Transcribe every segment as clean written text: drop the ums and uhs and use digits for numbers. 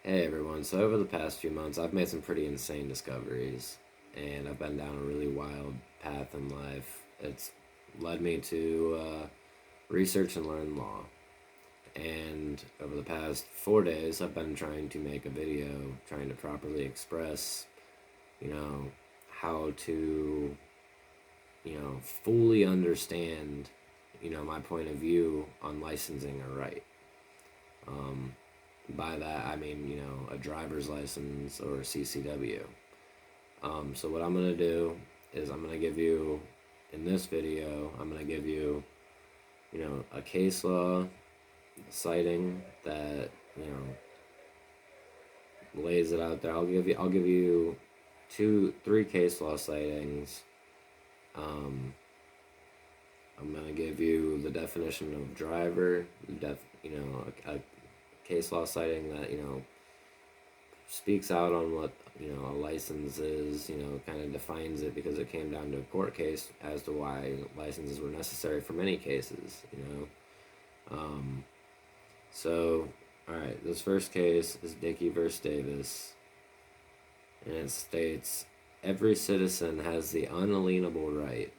Hey everyone, so over the past few months I've made some pretty insane discoveries and I've been down a really wild path in life. It's led me to research and learn law. And over the past 4 days I've been trying to make a video trying to properly express, you know, how to, fully understand, my point of view on licensing a right. Um, by that I mean, a driver's license or a CCW. So what I'm gonna do is I'm gonna give you, in this video, I'm gonna give you, a case law citing that, lays it out there. I'll give you three case law sightings. Um, I'm gonna give you the definition of driver, a case law citing that speaks out on what a license is. Kind of defines it because it came down to a court case as to why licenses were necessary for many cases. Um, so all right, this first case is Dickey versus Davis, and it states every citizen has the unalienable right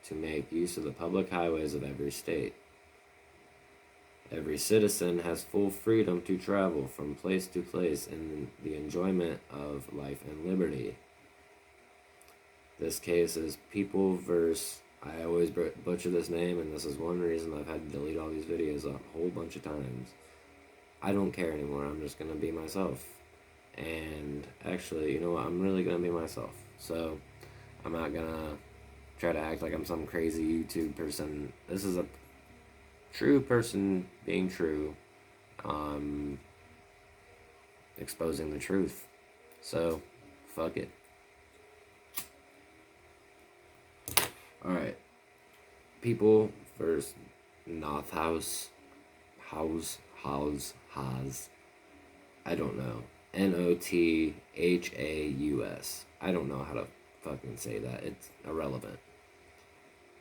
to make use of the public highways of every state. Every citizen has full freedom to travel from place to place in the enjoyment of life and liberty. This case is People versus, I always butcher this name, and this is one reason I've had to delete all these videos a whole bunch of times. I don't care anymore. I'm just going to be myself. And actually, you know what? I'm really going to be myself. So I'm not going to try to act like I'm some crazy YouTube person. This is a true person being true, exposing the truth. So, fuck it. Alright. People versus North House. Haus. I don't know. Nothaus. I don't know how to fucking say that. It's irrelevant.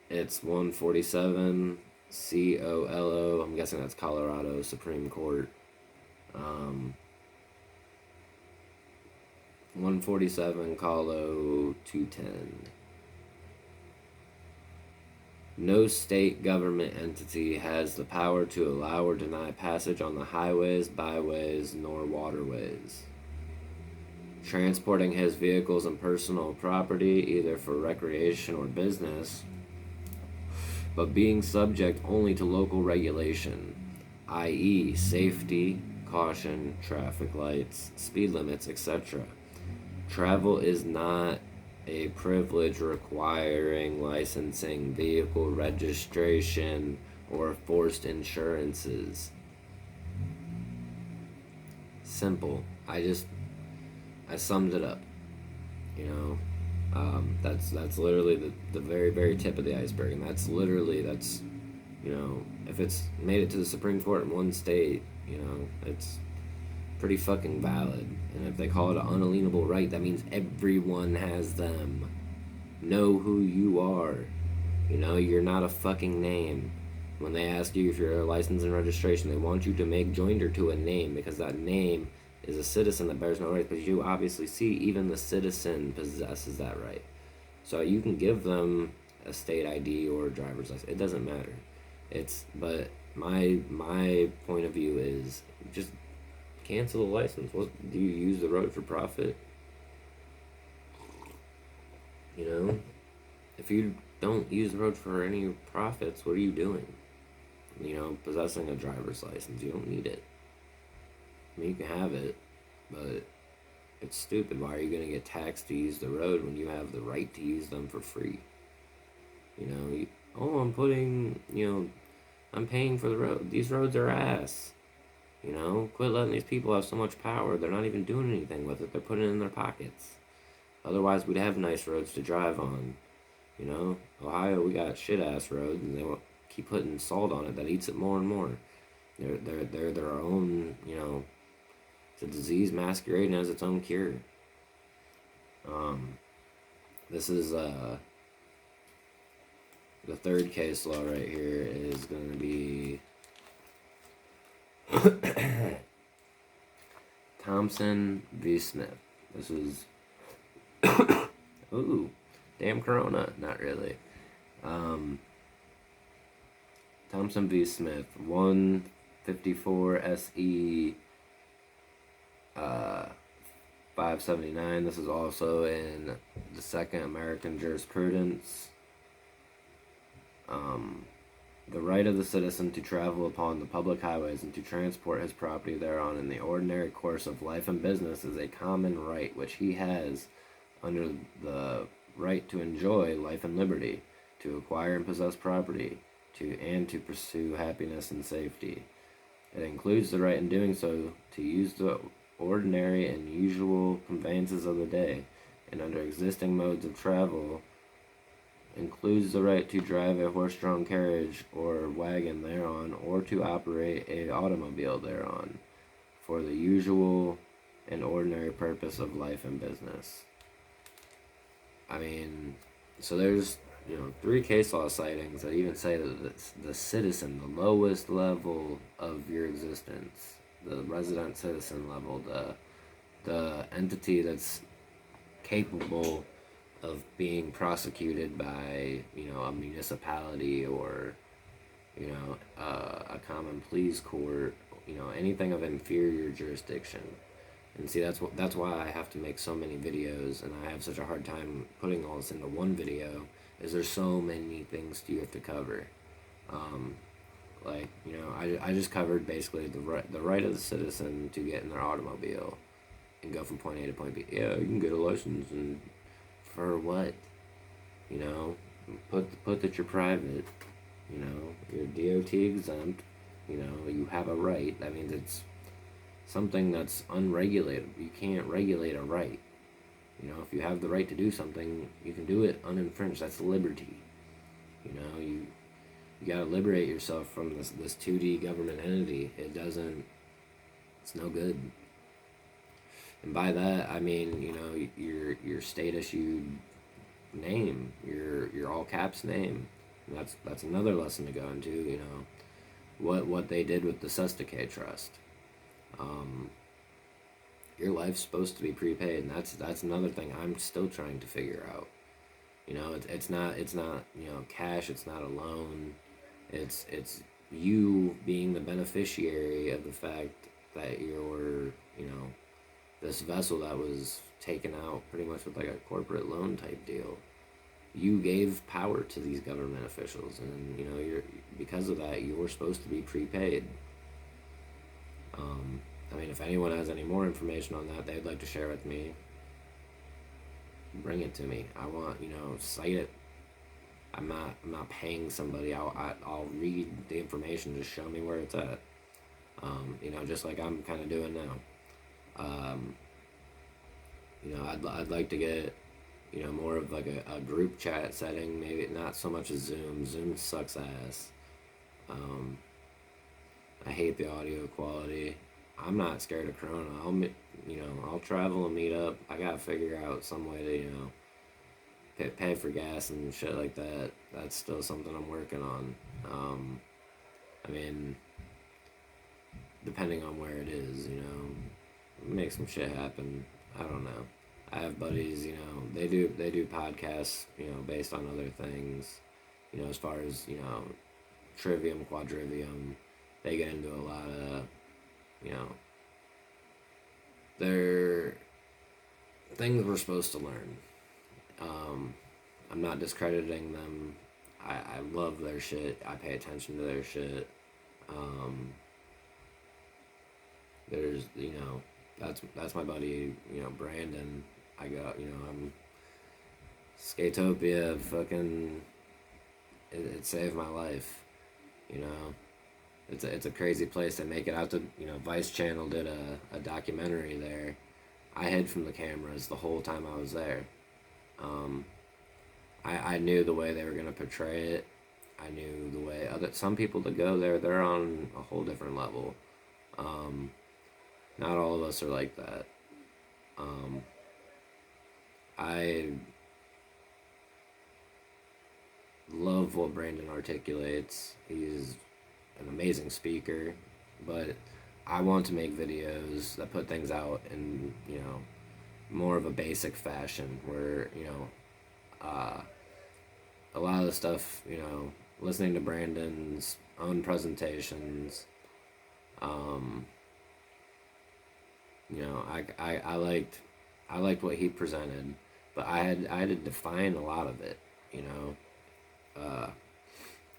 It's 147 COLO. I'm guessing that's Colorado Supreme Court. 147 Colo 210. No state government entity has the power to allow or deny passage on the highways, byways, nor waterways. Transporting his vehicles and personal property, either for recreation or business, but being subject only to local regulation, i.e., safety, caution, traffic lights, speed limits, etc. Travel is not a privilege requiring licensing, vehicle registration, or forced insurances. Simple. I summed it up. That's literally the very, very tip of the iceberg, and that's if it's made it to the Supreme Court in one state, it's pretty fucking valid. And if they call it an unalienable right, that means everyone has them. Know who you are. You're not a fucking name. When they ask you if you're a license and registration, they want you to make joinder to a name, because that name is a citizen that bears no rights. But you obviously see, even the citizen possesses that right. So you can give them a state ID or a driver's license. It doesn't matter. But my point of view is just cancel the license. What, do you use the road for profit? If you don't use the road for any profits, what are you doing? Possessing a driver's license, you don't need it. I mean, you can have it, but it's stupid. Why are you going to get taxed to use the road when you have the right to use them for free? I'm paying for the road. These roads are ass. Quit letting these people have so much power. They're not even doing anything with it. They're putting it in their pockets. Otherwise, we'd have nice roads to drive on. Ohio, we got shit-ass roads, and they keep putting salt on it that eats it more and more. They're their own, it's a disease masquerading as its own cure. This is, the third case law right here is going to be Thompson v. Smith. This is ooh, damn Corona. Not really. Thompson v. Smith, 154 SE 579. This is also in the Second American Jurisprudence. The right of the citizen to travel upon the public highways and to transport his property thereon in the ordinary course of life and business is a common right which he has under the right to enjoy life and liberty, to acquire and possess property, and to pursue happiness and safety. It includes the right in doing so to use the ordinary and usual conveyances of the day, and under existing modes of travel includes the right to drive a horse-drawn carriage or wagon thereon, or to operate a automobile thereon, for the usual and ordinary purpose of life and business. I mean, so there's 3 case law sightings that even say that the citizen, the lowest level of your existence, the resident citizen level, the entity that's capable of being prosecuted by a municipality or a common pleas court, anything of inferior jurisdiction. And see, that's why I have to make so many videos, and I have such a hard time putting all this into one video, is there's so many things you have to cover. I just covered basically the right of the citizen to get in their automobile and go from point A to point B. Yeah, you can get a license, and for what? Put that you're private. You're DOT exempt. You have a right. That means it's something that's unregulated. You can't regulate a right. If you have the right to do something, you can do it uninfringed. That's liberty. You gotta liberate yourself from this 2D government entity. It's no good. And by that, I mean, your state issued name, your all caps name. And that's another lesson to go into, what they did with the Sestake Trust. Your life's supposed to be prepaid, and that's another thing I'm still trying to figure out. It's not cash. It's not a loan. It's you being the beneficiary of the fact that you're this vessel that was taken out pretty much with like a corporate loan type deal. You gave power to these government officials, and you're because of that you're supposed to be prepaid. I mean, if anyone has any more information on that they'd like to share with me, bring it to me. I want, cite it. I'm not paying somebody. I'll read the information. Just show me where it's at. Just like I'm kind of doing now. I'd like to get, more of like a group chat setting. Maybe not so much as Zoom. Zoom sucks ass. I hate the audio quality. I'm not scared of Corona. I'll travel and meet up. I gotta figure out some way to, pay for gas and shit like that. That's still something I'm working on. I mean, depending on where it is, make some shit happen. I don't know. I have buddies, they do podcasts, based on other things, as far as, trivium, quadrivium. They get into a lot of, they're things we're supposed to learn. I'm not discrediting them. I love their shit. I pay attention to their shit. There's, that's my buddy, Brandon. I got, I'm Skatopia, fucking, it saved my life, It's a crazy place. They make it out to, Vice Channel did a documentary there. I hid from the cameras the whole time I was there. I knew the way they were going to portray it. I knew the way some people that go there, they're on a whole different level. Not all of us are like that. I love what Brandon articulates. He's an amazing speaker, but I want to make videos that put things out in, more of a basic fashion where, a lot of the stuff, listening to Brandon's own presentations, um, I liked what he presented, but I had to define a lot of it, you know.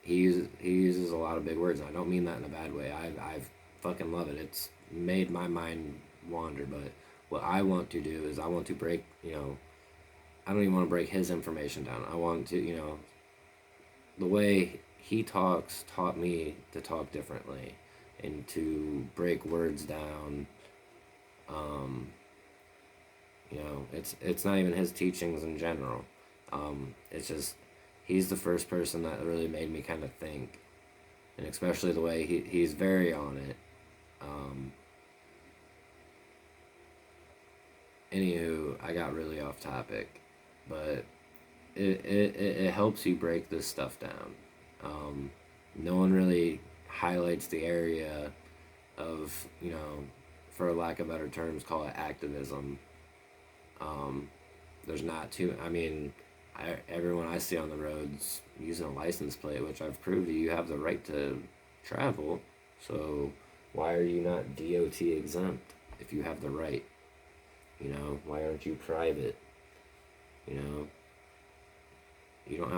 He uses a lot of big words, and I don't mean that in a bad way. I fucking love it. It's made my mind wander, but what I want to do is I want to break, I don't even want to break his information down. I want to, the way he talks taught me to talk differently and to break words down. Um, it's not even his teachings in general. It's just he's the first person that really made me kind of think, and especially the way he's very on it. Um, Anywho, I got really off topic, but it helps you break this stuff down. Um, no one really highlights the area of, for lack of better terms, call it activism. Um, there's not too, I mean, everyone I see on the roads using a license plate, which I've proved you have the right to travel. So why are you not DOT exempt if you have the right? Why aren't you private? You know, you don't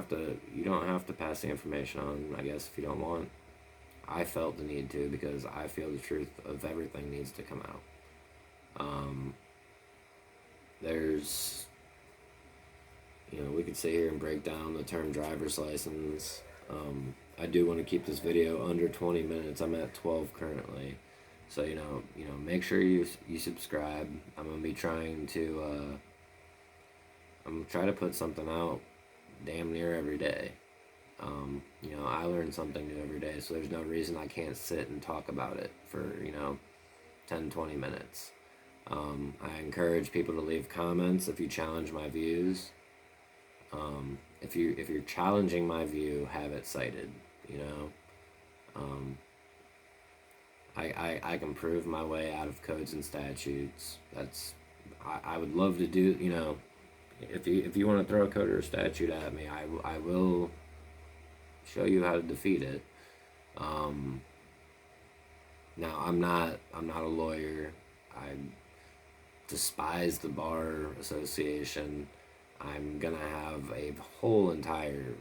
have to pass the information on, I guess, if you don't want. I felt the need to because I feel the truth of everything needs to come out. Um, there's, we could sit here and break down the term driver's license. I do want to keep this video under 20 minutes. I'm at 12 currently. So, make sure you subscribe. I'm going to be trying to, I'm going to try to put something out damn near every day. I learn something new every day, so there's no reason I can't sit and talk about it for, 10, 20 minutes. I encourage people to leave comments if you challenge my views. If you're challenging my view, have it cited, Um, I can prove my way out of codes and statutes. I would love to do, if you want to throw a code or a statute at me, I will show you how to defeat it. Now I'm not a lawyer. I despise the bar association. I'm gonna have a whole entire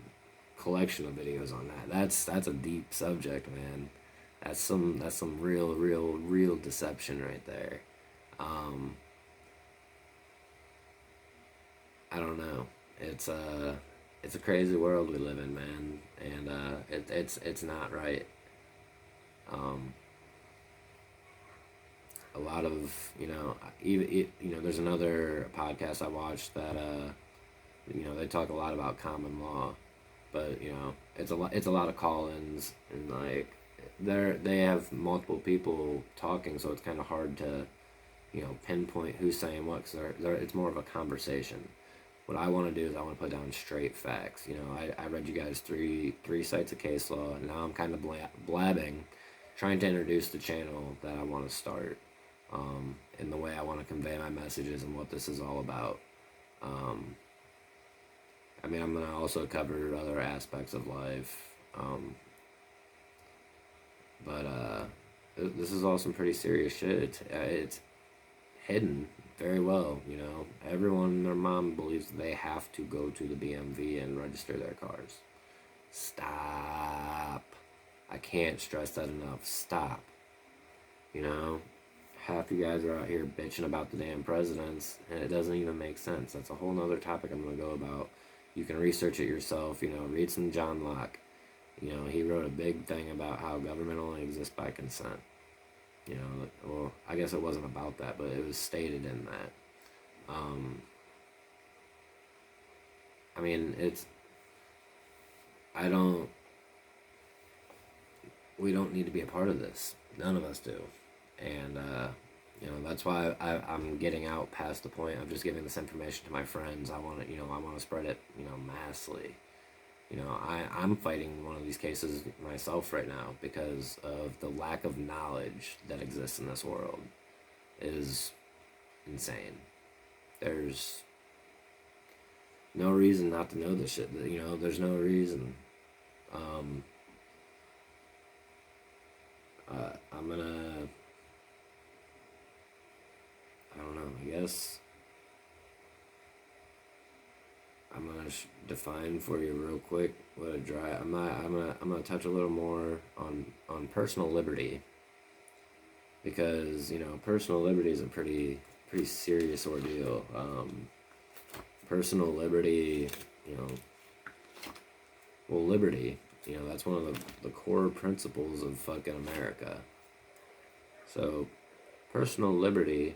collection of videos on that. That's a deep subject, man. That's some real deception right there. Um, I don't know. It's a crazy world we live in, man, and it's not right. Um, a lot of even there's another podcast I watched that they talk a lot about common law, but it's a lot of call-ins, and like they have multiple people talking, so it's kind of hard to pinpoint who's saying what, because it's more of a conversation. What I want to do is I want to put down straight facts. I read you guys three sites of case law, and now I'm kind of blabbing, trying to introduce the channel that I want to start, and the way I want to convey my messages and what this is all about. Um, I mean, I'm gonna also cover other aspects of life, but this is all some pretty serious shit. It's hidden very well. Everyone and their mom believes they have to go to the BMV and register their cars. Stop. I can't stress that enough. Stop. Half you guys are out here bitching about the damn presidents, and it doesn't even make sense. That's a whole nother topic I'm going to go about. You can research it yourself, read some John Locke. He wrote a big thing about how government only exists by consent. Well, I guess it wasn't about that, but it was stated in that. I mean, we don't need to be a part of this. None of us do. And, that's why I'm getting out past the point of just giving this information to my friends. I want to spread it, massively. I'm fighting one of these cases myself right now because of the lack of knowledge that exists in this world. It is insane. There's no reason not to know this shit. There's no reason. Um, I'm gonna, I don't know, I guess I'm gonna define for you real quick what a drive. I'm gonna touch a little more on personal liberty because personal liberty is a pretty serious ordeal. Personal liberty, liberty, that's one of the core principles of fucking America. So, personal liberty.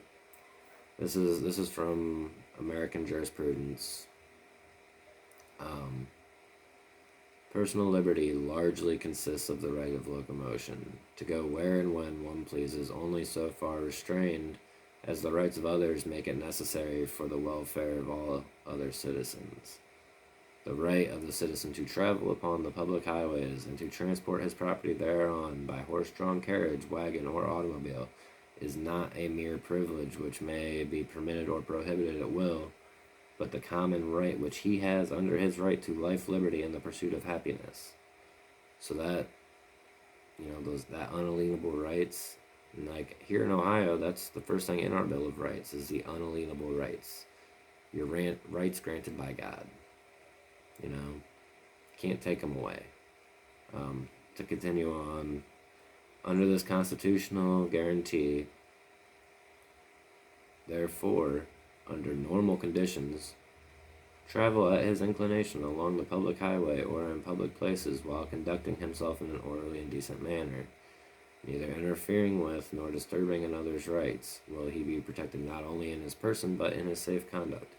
This is from American jurisprudence. Personal liberty largely consists of the right of locomotion, to go where and when one pleases, only so far restrained as the rights of others make it necessary for the welfare of all other citizens. The right of the citizen to travel upon the public highways and to transport his property thereon by horse-drawn carriage, wagon, or automobile is not a mere privilege which may be permitted or prohibited at will, but the common right which he has under his right to life, liberty, and the pursuit of happiness. So that, that unalienable rights, and like here in Ohio, that's the first thing in our Bill of Rights is the unalienable rights. Your rights granted by God. Can't take them away. To continue on, under this constitutional guarantee, therefore, under normal conditions, travel at his inclination along the public highway or in public places while conducting himself in an orderly and decent manner, neither interfering with nor disturbing another's rights, will he be protected not only in his person but in his safe conduct.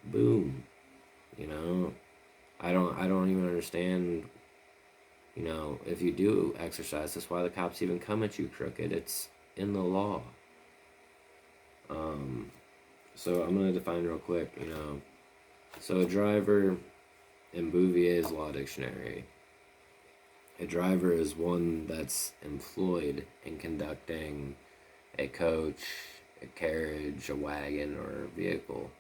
Boom. I don't even understand. If you do exercise, that's why the cops even come at you crooked. It's in the law. So I'm gonna define real quick. So a driver in Bouvier's Law Dictionary. A driver is one that's employed in conducting a coach, a carriage, a wagon, or a vehicle.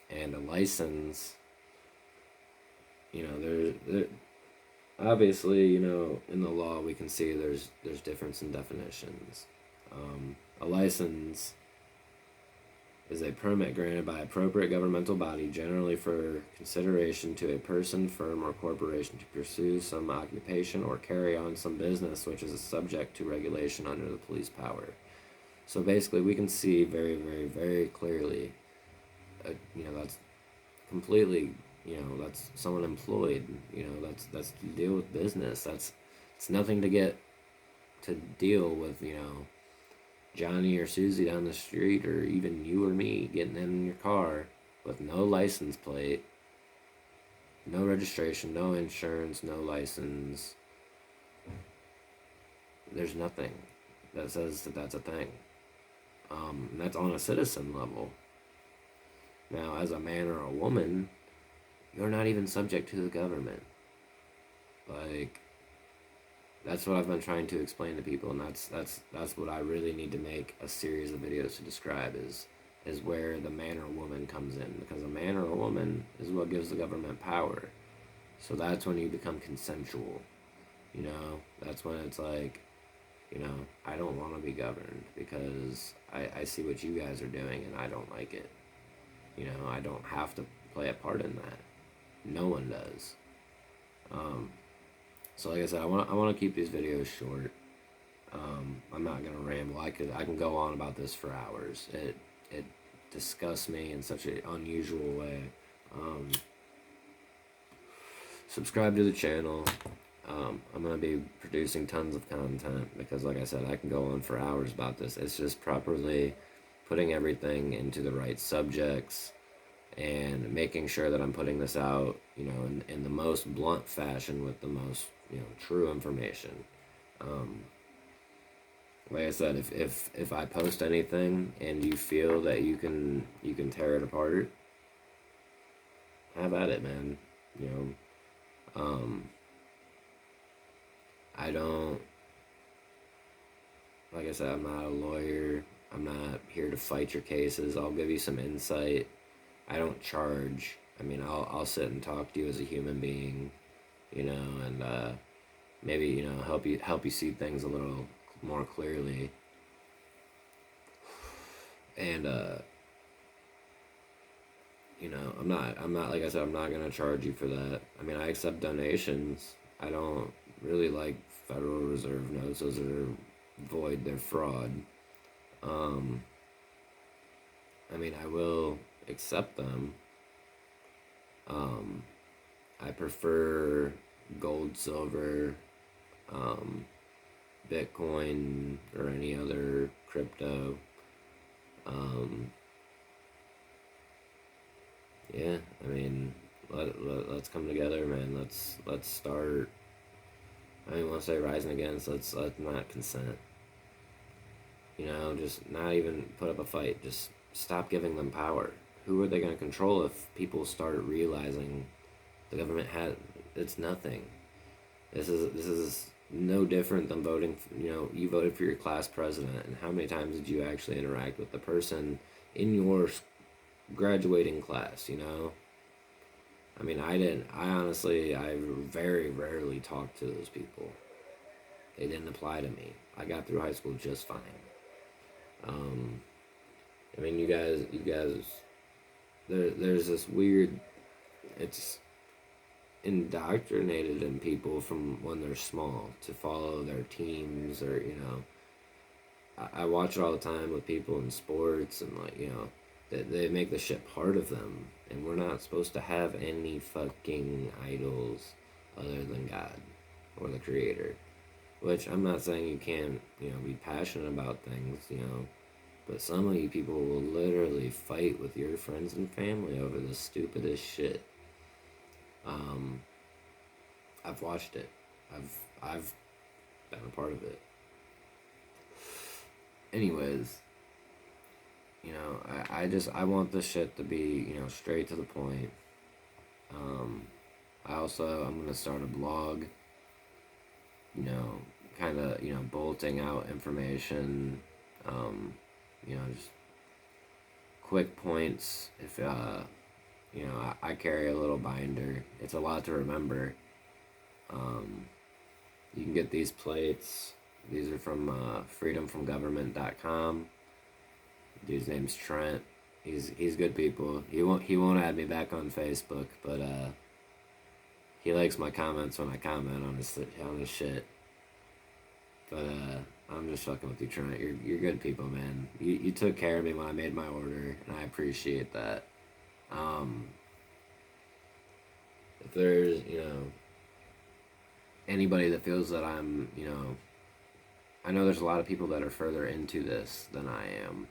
And a license, there obviously, in the law we can see there's difference in definitions. A license is a permit granted by appropriate governmental body, generally for consideration to a person, firm, or corporation to pursue some occupation or carry on some business which is subject to regulation under the police power. So basically, we can see very, very, very clearly, that's completely, that's someone employed, that's to deal with business. It's nothing to deal with, Johnny or Susie down the street, or even you or me getting in your car with no license plate, no registration, no insurance, no license. There's nothing that says that that's a thing. And that's on a citizen level. Now, as a man or a woman, you're not even subject to the government. Like, that's what I've been trying to explain to people, and that's what I really need to make a series of videos to describe is where the man or woman comes in, because a man or a woman is what gives the government power. So that's when you become consensual. That's when it's like, I don't want to be governed because I see what you guys are doing and I don't like it. I don't have to play a part in that. No one does. So like I said, I want to keep these videos short. I'm not gonna ramble. I can go on about this for hours. It disgusts me in such an unusual way. Subscribe to the channel. I'm gonna be producing tons of content because, like I said, I can go on for hours about this. It's just properly putting everything into the right subjects and making sure that I'm putting this out, in the most blunt fashion with the most, true information. Like I said, if I post anything and you feel that you can tear it apart, have at it, man. You know, I don't, like I said, I'm not a lawyer. I'm not here to fight your cases. I'll give you some insight. I don't charge. I mean, I'll sit and talk to you as a human being, you know, and maybe, you know, help you see things a little more clearly. And you know, I'm not like I said, I'm not gonna charge you for that. I mean, I accept donations. I don't really like Federal Reserve notes. Those are void. They're fraud. Um, I mean, I will accept them. Um, I prefer gold, silver, um, Bitcoin, or any other crypto. Um, yeah, I mean, let's come together, man. Let's start. I mean, let's say rising against. Let's not consent. You know, just not even put up a fight. Just stop giving them power. Who are they going to control if people start realizing the government had it's nothing. This is no different than voting. You know, you voted for your class president, and how many times did you actually interact with the person in your graduating class? You know, I mean, I didn't. I honestly, I very rarely talked to those people. They didn't apply to me. I got through high school just fine. Um, I mean, you guys, there's this weird. It's indoctrinated in people from when they're small to follow their teams, or you know, I watch it all the time with people in sports, and like, you know, they make the shit part of them, and we're not supposed to have any fucking idols other than God or the Creator. Which I'm not saying you can't, you know, be passionate about things, you know, but some of you people will literally fight with your friends and family over the stupidest shit. Um, I've watched it. I've been a part of it. Anyways, you know, I want this shit to be, you know, straight to the point. Um, I'm gonna start a blog, you know, kind of, you know, bolting out information, um, you know, just quick points. If you know, I carry a little binder. It's a lot to remember. Um, you can get these plates. These are from freedomfromgovernment.com. Dude's name's Trent. He's good people. He won't add me back on Facebook, but he likes my comments when I comment on his shit. But I'm just fucking with you, Trent. You're good people, man. You took care of me when I made my order, and I appreciate that. Um, if there's, you know, anybody that feels that I'm, you know, I know there's a lot of people that are further into this than I am.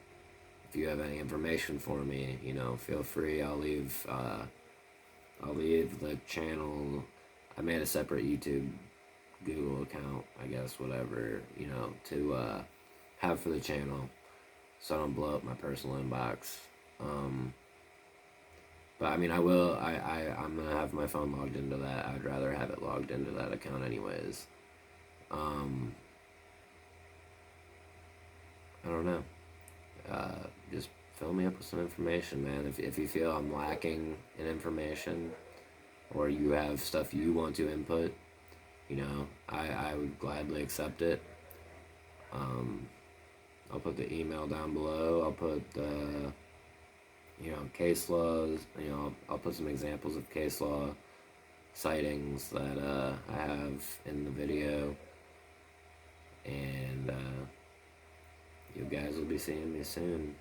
If you have any information for me, you know, feel free. I'll leave the channel. I made a separate YouTube, Google account, I guess, whatever, you know, to have for the channel, so I don't blow up my personal inbox. But I mean, I'm gonna have my phone logged into that. I'd rather have it logged into that account anyways. Um, I don't know. Just fill me up with some information, man. If you feel I'm lacking in information, or you have stuff you want to input, you know, I would gladly accept it. Um, I'll put the email down below. I'll put the, you know, case laws. You know, I'll put some examples of case law sightings that I have in the video, and you guys will be seeing me soon.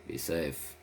Be safe.